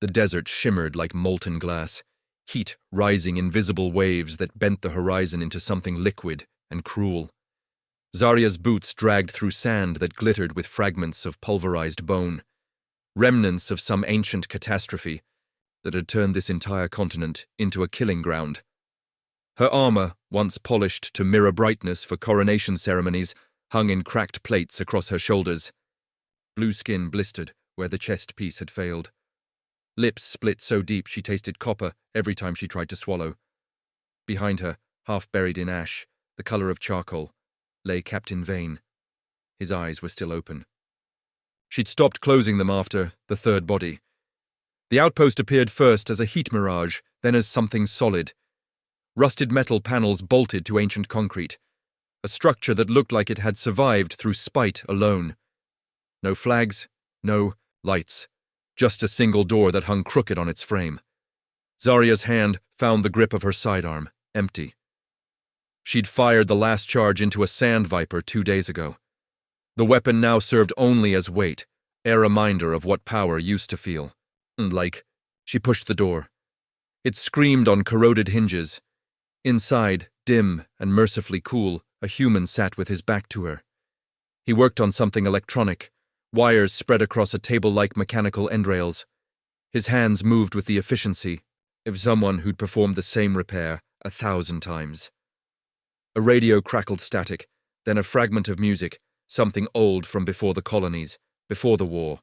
The desert shimmered like molten glass, heat rising in visible waves that bent the horizon into something liquid and cruel. Zarya's boots dragged through sand that glittered with fragments of pulverized bone, remnants of some ancient catastrophe that had turned this entire continent into a killing ground. Her armor, once polished to mirror brightness for coronation ceremonies, hung in cracked plates across her shoulders. Blue skin blistered where the chest piece had failed. Lips split so deep she tasted copper every time she tried to swallow. Behind her, half buried in ash, the color of charcoal, lay Captain Vane. His eyes were still open. She'd stopped closing them after the third body. The outpost appeared first as a heat mirage, then as something solid. Rusted metal panels bolted to ancient concrete, a structure that looked like it had survived through spite alone. No flags, no lights, just a single door that hung crooked on its frame. Zarya's hand found the grip of her sidearm, empty. She'd fired the last charge into a sand viper 2 days ago. The weapon now served only as weight, a reminder of what power used to feel. She pushed the door. It screamed on corroded hinges. Inside, dim and mercifully cool, a human sat with his back to her. He worked on something electronic, wires spread across a table-like mechanical endrails. His hands moved with the efficiency of someone who'd performed the same repair 1,000 times. A radio crackled static, then a fragment of music, something old from before the colonies, before the war.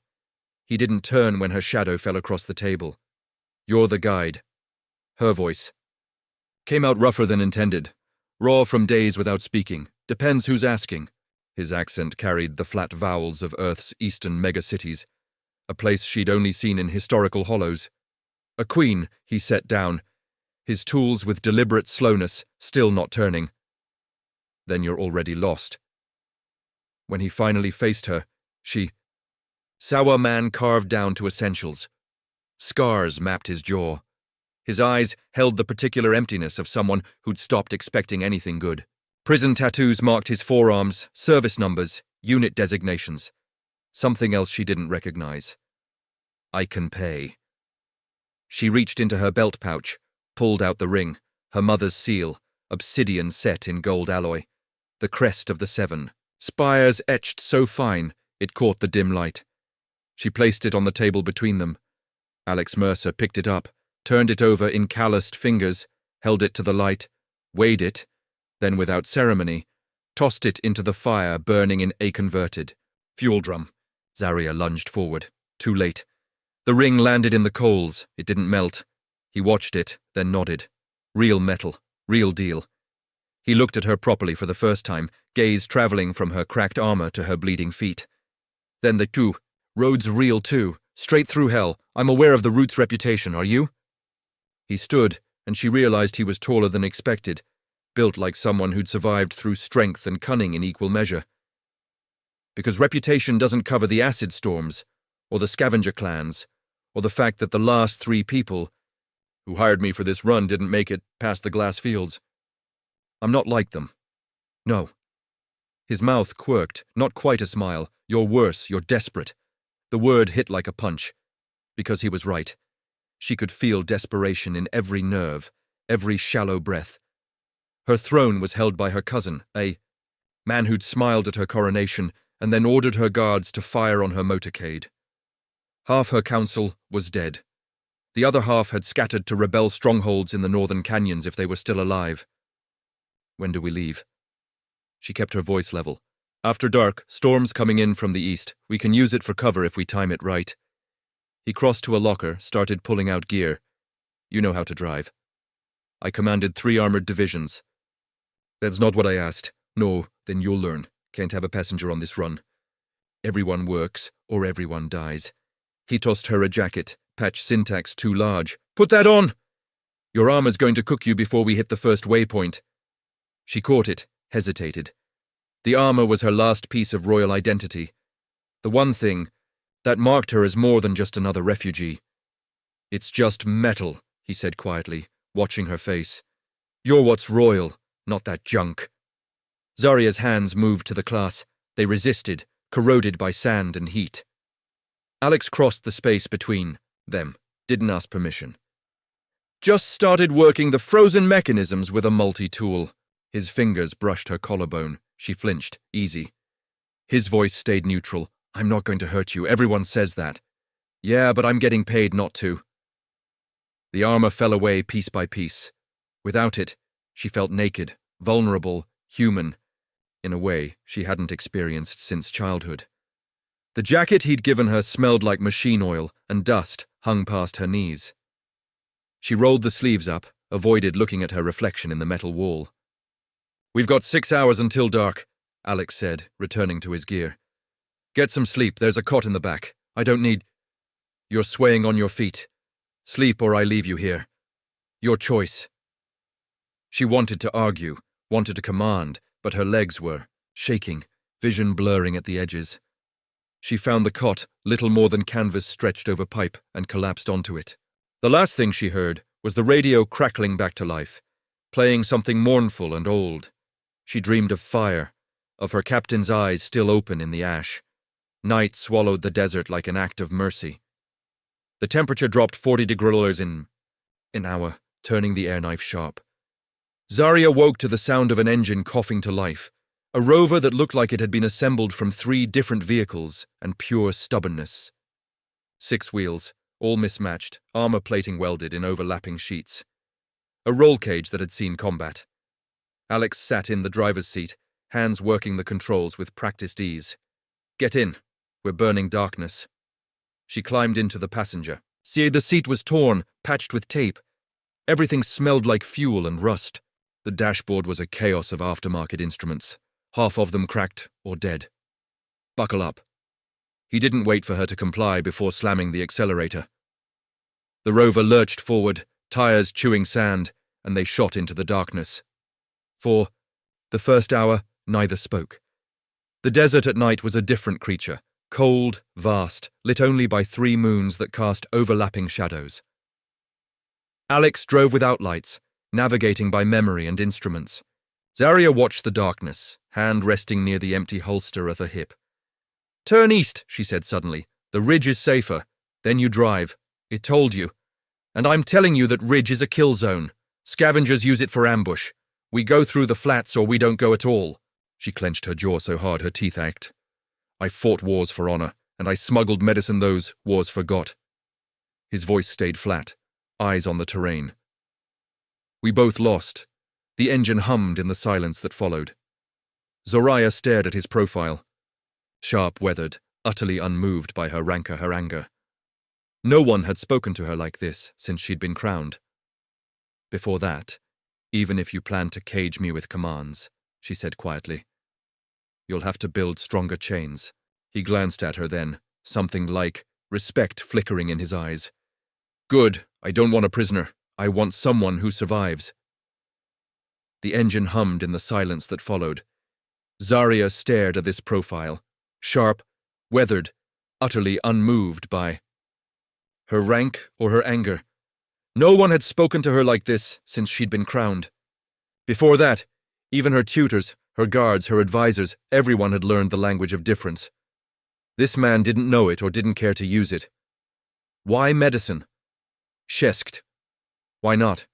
He didn't turn when her shadow fell across the table. "You're the guide." Her voice came out rougher than intended, raw from days without speaking. "Depends who's asking." His accent carried the flat vowels of Earth's eastern megacities, a place she'd only seen in historical hollows. "A queen," he set down, his tools with deliberate slowness, still not turning. "Then you're already lost." When he finally faced her, she... Sour man carved down to essentials. Scars mapped his jaw. His eyes held the particular emptiness of someone who'd stopped expecting anything good. Prison tattoos marked his forearms, service numbers, unit designations. Something else she didn't recognize. "I can pay." She reached into her belt pouch, pulled out the ring, her mother's seal, obsidian set in gold alloy, the crest of the 7, spires etched so fine it caught the dim light. She placed it on the table between them. Alex Mercer picked it up, turned it over in calloused fingers, held it to the light, weighed it, then without ceremony, tossed it into the fire burning in a converted fuel drum. Zarya lunged forward. Too late. The ring landed in the coals. It didn't melt. He watched it, then nodded. Real metal. Real deal. He looked at her properly for the first time, gaze traveling from her cracked armor to her bleeding feet. Then the two. "Road's real too. Straight through hell. I'm aware of the route's reputation, are you?" He stood, and she realized he was taller than expected, built like someone who'd survived through strength and cunning in equal measure. Because reputation doesn't cover the acid storms, or the scavenger clans, or the fact that the last 3 people who hired me for this run didn't make it past the glass fields. I'm not like them. No. His mouth quirked, not quite a smile. "You're worse, you're desperate." The word hit like a punch. Because he was right. She could feel desperation in every nerve, every shallow breath. Her throne was held by her cousin, a man who'd smiled at her coronation and then ordered her guards to fire on her motorcade. Half her council was dead. The other half had scattered to rebel strongholds in the northern canyons if they were still alive. "When do we leave?" She kept her voice level. "After dark, storms coming in from the east. We can use it for cover if we time it right." He crossed to a locker, started pulling out gear. "You know how to drive." "I commanded 3 armored divisions." "That's not what I asked." "No, then you'll learn. Can't have a passenger on this run." "Everyone works, or everyone dies." He tossed her a jacket, patch syntax too large. "Put that on!" "Your armor's going to cook you before we hit the first waypoint." She caught it, hesitated. The armor was her last piece of royal identity. The one thing that marked her as more than just another refugee. "It's just metal," he said quietly, watching her face. "You're what's royal, not that junk." Zarya's hands moved to the class. They resisted, corroded by sand and heat. Alex crossed the space between them, Didn't ask permission. Just started working the frozen mechanisms with a multi-tool. His fingers brushed her collarbone. She flinched. Easy. His voice stayed neutral. I'm not going to hurt you. Everyone says that. Yeah, but I'm getting paid not to. The armor fell away piece by piece. Without it, she felt naked, vulnerable, human, in a way she hadn't experienced since childhood. The jacket he'd given her smelled like machine oil, and dust hung past her knees. She rolled the sleeves up, avoided looking at her reflection in the metal wall. We've got 6 hours until dark, Alex said, returning to his gear. Get some sleep, there's a cot in the back. I don't need... You're swaying on your feet. Sleep or I leave you here. Your choice. She wanted to argue, wanted to command, but her legs were shaking, vision blurring at the edges. She found the cot, little more than canvas stretched over pipe, and collapsed onto it. The last thing she heard was the radio crackling back to life, playing something mournful and old. She dreamed of fire, of her captain's eyes still open in the ash. Night swallowed the desert like an act of mercy. The temperature dropped 40 degrees in an hour, turning the air knife sharp. Zarya woke to the sound of an engine coughing to life, a rover that looked like it had been assembled from 3 different vehicles and pure stubbornness. 6 wheels, all mismatched, armor plating welded in overlapping sheets. A roll cage that had seen combat. Alex sat in the driver's seat, hands working the controls with practiced ease. Get in. We're burning darkness. She climbed into the passenger. See, the seat was torn, patched with tape. Everything smelled like fuel and rust. The dashboard was a chaos of aftermarket instruments, half of them cracked or dead. Buckle up. He didn't wait for her to comply before slamming the accelerator. The rover lurched forward, tires chewing sand, and they shot into the darkness. For the first hour, neither spoke. The desert at night was a different creature, cold, vast, lit only by 3 moons that cast overlapping shadows. Alex drove without lights, navigating by memory and instruments. Zarya watched the darkness, hand resting near the empty holster at her hip. Turn east, she said suddenly. The ridge is safer. Then you drive. It told you. And I'm telling you that ridge is a kill zone. Scavengers use it for ambush. We go through the flats or we don't go at all. She clenched her jaw so hard her teeth ached. I fought wars for honor, and I smuggled medicine those wars forgot. His voice stayed flat, eyes on the terrain. We both lost. The engine hummed in the silence that followed. Zoraya stared at his profile. Sharp weathered, utterly unmoved by her rancor, her anger. No one had spoken to her like this since she'd been crowned. Before that, even if you plan to cage me with commands, she said quietly, you'll have to build stronger chains. He glanced at her then, something like respect flickering in his eyes. Good, I don't want a prisoner. I want someone who survives. The engine hummed in the silence that followed. Zarya stared at this profile, sharp, weathered, utterly unmoved by her rank or her anger. No one had spoken to her like this since she'd been crowned. Before that, even her tutors, her guards, her advisors, everyone had learned the language of difference. This man didn't know it or didn't care to use it. Why medicine? Shesked. Why not?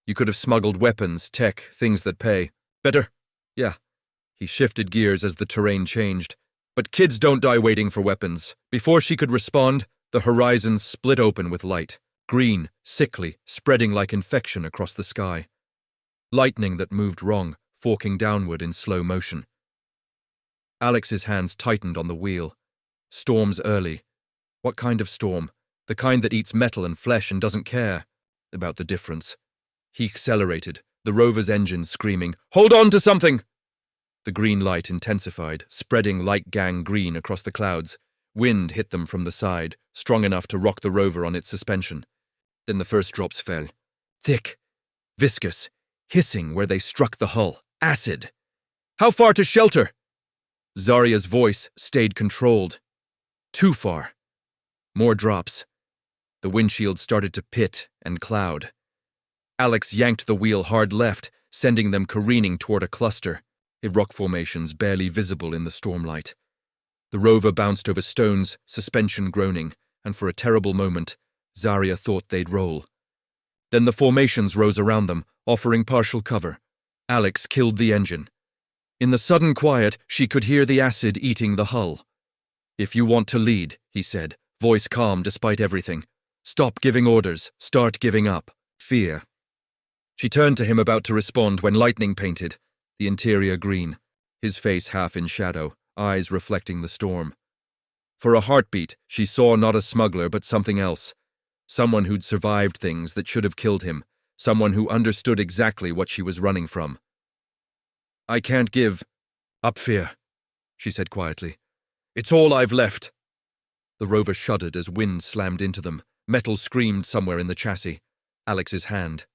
You could have smuggled weapons, tech, things that pay. Better? Yeah. He shifted gears as the terrain changed. But kids don't die waiting for weapons. Before she could respond, the horizon split open with light. Green, sickly, spreading like infection across the sky. Lightning that moved wrong, forking downward in slow motion. Alex's hands tightened on the wheel. Storms early. What kind of storm? The kind that eats metal and flesh and doesn't care about the difference. He accelerated, the rover's engine screaming, "Hold on to something!" The green light intensified, spreading light gang green across the clouds. Wind hit them from the side, strong enough to rock the rover on its suspension. Then the first drops fell. Thick, viscous, hissing where they struck the hull. Acid! How far to shelter? Zarya's voice stayed controlled. Too far. More drops. The windshield started to pit and cloud. Alex yanked the wheel hard left, sending them careening toward a cluster, rock formations barely visible in the stormlight. The rover bounced over stones, suspension groaning, and for a terrible moment, Zarya thought they'd roll. Then the formations rose around them, offering partial cover. Alex killed the engine. In the sudden quiet, she could hear the acid eating the hull. "If you want to lead," he said, voice calm despite everything. "Stop giving orders. Start giving up. Fear." She turned to him about to respond when lightning painted, the interior green, his face half in shadow, eyes reflecting the storm. For a heartbeat, she saw not a smuggler but something else. Someone who'd survived things that should have killed him. Someone who understood exactly what she was running from. "I can't give up fear," she said quietly. "It's all I've left." The rover shuddered as wind slammed into them. Metal screamed somewhere in the chassis. Alex's hand,